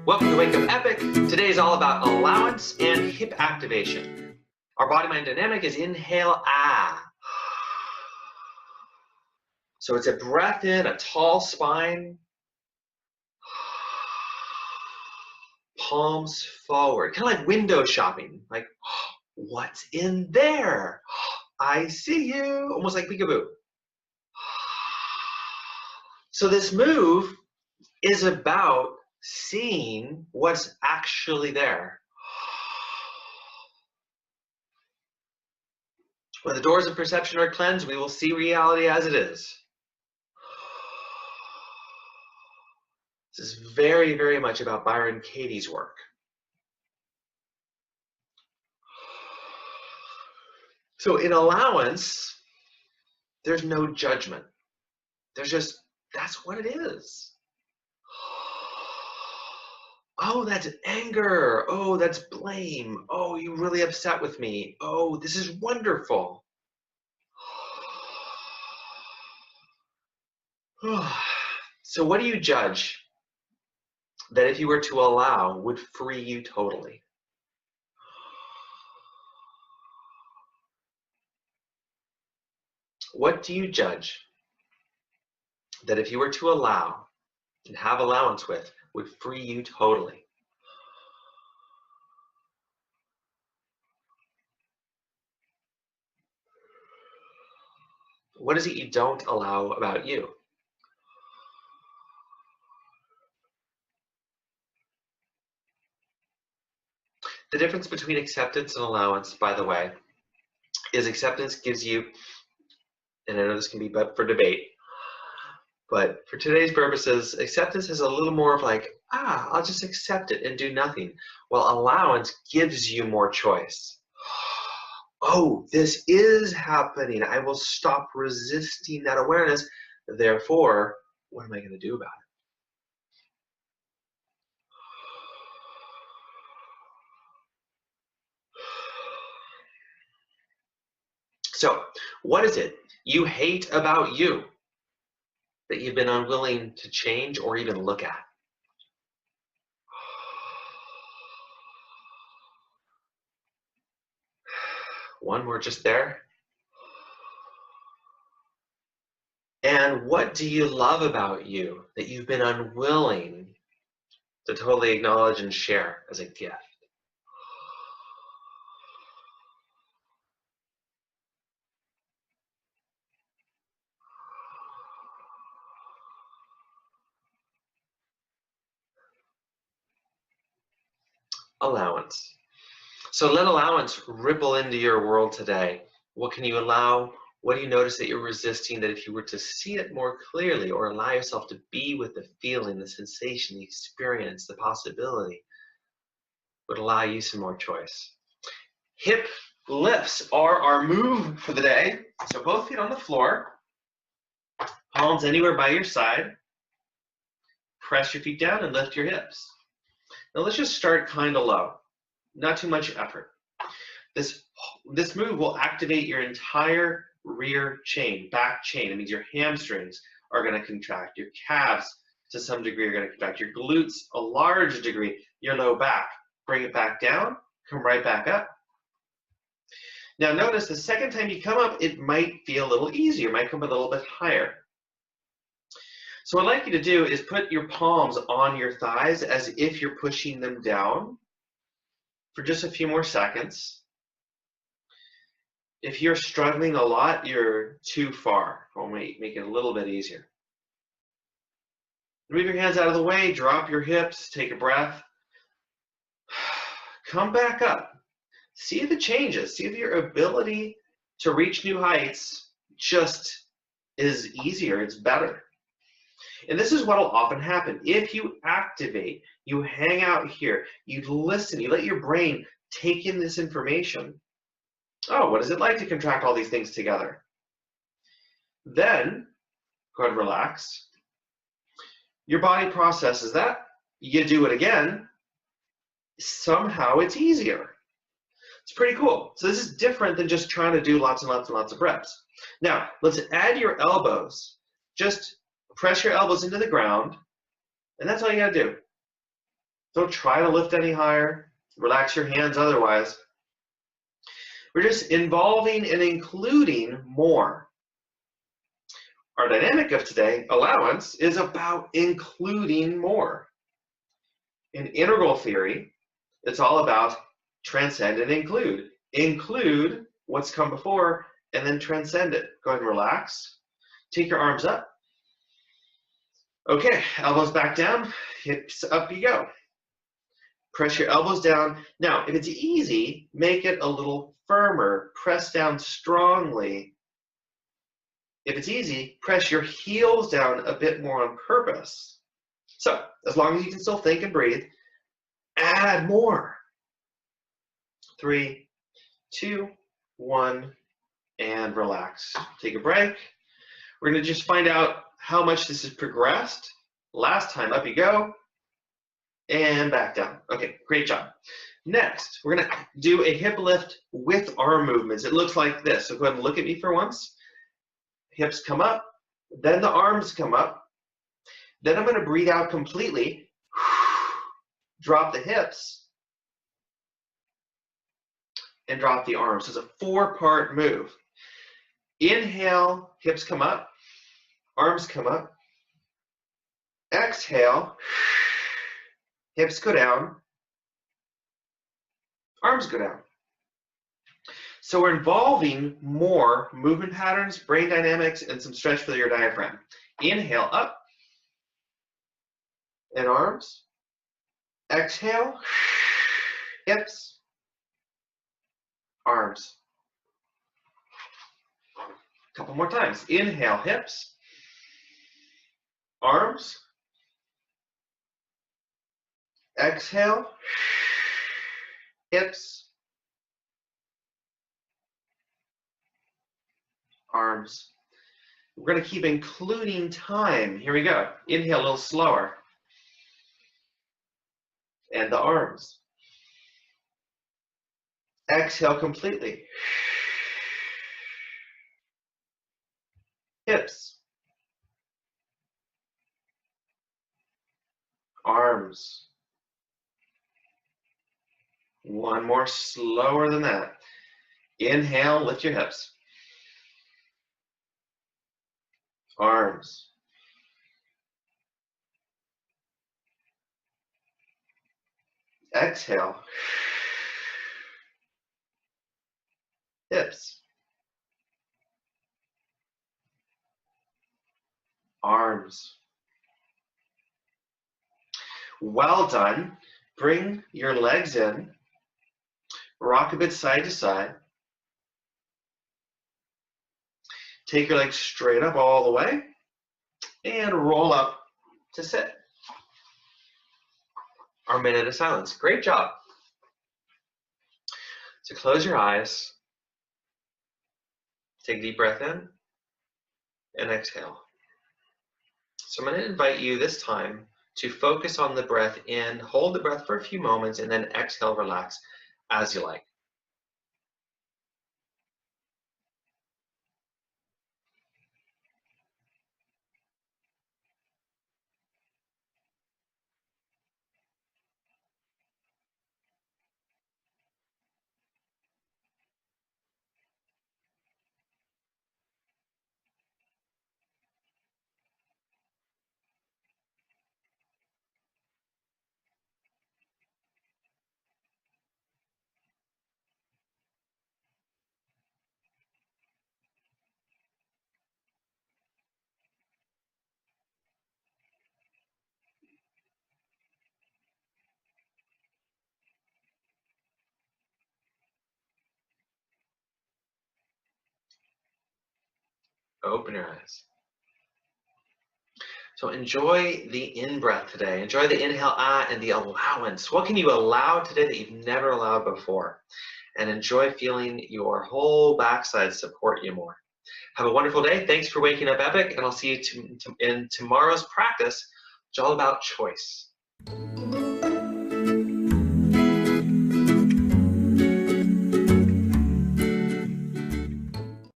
Welcome to Wake Up Epic. Today is all about allowance and hip activation. Our body-mind dynamic is inhale, ah. So it's a breath in, a tall spine, palms forward, kind of like window shopping. Like, what's in there? I see you, almost like peekaboo. So this move is about seeing what's actually there. When the doors of perception are cleansed, we will see reality as it is. This is very, very much about Byron Katie's work. So in allowance, there's no judgment. There's just, that's what it is. Oh, that's anger. Oh, that's blame. Oh, you're really upset with me. Oh, this is wonderful. So what do you judge that if you were to allow would free you totally? What do you judge that if you were to allow and have allowance with would free you totally? What is it you don't allow about you? The difference between acceptance and allowance, by the way, is acceptance gives you, and I know this can be but for debate, but for today's purposes, acceptance is a little more of like, I'll just accept it and do nothing. While allowance gives you more choice. Oh, this is happening. I will stop resisting that awareness. Therefore, what am I going to do about it? So, what is it you hate about you that you've been unwilling to change or even look at? One more just there. And what do you love about you that you've been unwilling to totally acknowledge and share as a gift? Allowance. So let allowance ripple into your world today. What can you allow? What do you notice that you're resisting that if you were to see it more clearly or allow yourself to be with the feeling, the sensation, the experience, the possibility, would allow you some more choice? Hip lifts are our move for the day. So both feet on the floor, palms anywhere by your side. Press your feet down and lift your hips. Now let's just start kind of low. Not too much effort. This move will activate your entire rear chain, back chain. It means your hamstrings are going to contract. Your calves, to some degree, are going to contract. Your glutes, a large degree. Your low back. Bring it back down. Come right back up. Now notice the second time you come up, it might feel a little easier. It might come a little bit higher. So what I'd like you to do is put your palms on your thighs as if you're pushing them down for just a few more seconds. If you're struggling a lot, you're too far. I'll make it a little bit easier. Move your hands out of the way, drop your hips, take a breath. Come back up. See if it changes. See if your ability to reach new heights just is easier, it's better. And this is what will often happen. If you activate, you hang out here, you listen, you let your brain take in this information. Oh, what is it like to contract all these things together? Then, go ahead and relax. Your body processes that. You do it again. Somehow it's easier. It's pretty cool. So this is different than just trying to do lots and lots and lots of reps. Now, let's add your elbows. Just press your elbows into the ground, and that's all you gotta do. Don't try to lift any higher. Relax your hands otherwise. We're just involving and including more. Our dynamic of today, allowance, is about including more. In integral theory, it's all about transcend and include. Include what's come before and then transcend it. Go ahead and relax. Take your arms up. Okay, elbows back down, hips up you go. Press your elbows down. Now, if it's easy, make it a little firmer. Press down strongly. If it's easy, press your heels down a bit more on purpose. So, as long as you can still think and breathe, add more. 3, 2, 1, and relax. Take a break. We're going to just find out how much this has progressed. Last time, up you go. And back down. Okay, great job. Next, we're going to do a hip lift with arm movements. It looks like this. So go ahead and look at me for once. Hips come up, then the arms come up. Then I'm going to breathe out completely. Drop the hips. And drop the arms. So it's a 4-part move. Inhale, hips come up, arms come up. Exhale, hips go down, arms go down. So we're involving more movement patterns, brain dynamics, and some stretch for your diaphragm. Inhale, up, and arms. Exhale, hips, arms. A couple more times. Inhale, hips, arms. Exhale, hips, arms. We're going to keep including time. Here we go. Inhale a little slower. And the arms. Exhale completely. Hips. Arms. One more slower than that. Inhale, lift your hips. Arms. Exhale. Hips. Arms. Well done. Bring your legs in. Rock a bit side to side. Take your legs straight up all the way and roll up to sit. Our minute of silence. Great job. So close your eyes. Take a deep breath in and exhale. So I'm going to invite you this time to focus on the breath in, hold the breath for a few moments, and then exhale, relax as you like. Open your eyes. So enjoy the in-breath today. Enjoy the inhale, ah, and the allowance. What can you allow today that you've never allowed before? And enjoy feeling your whole backside support you more. Have a wonderful day. Thanks for waking up epic, and I'll see you in tomorrow's practice, which is all about choice.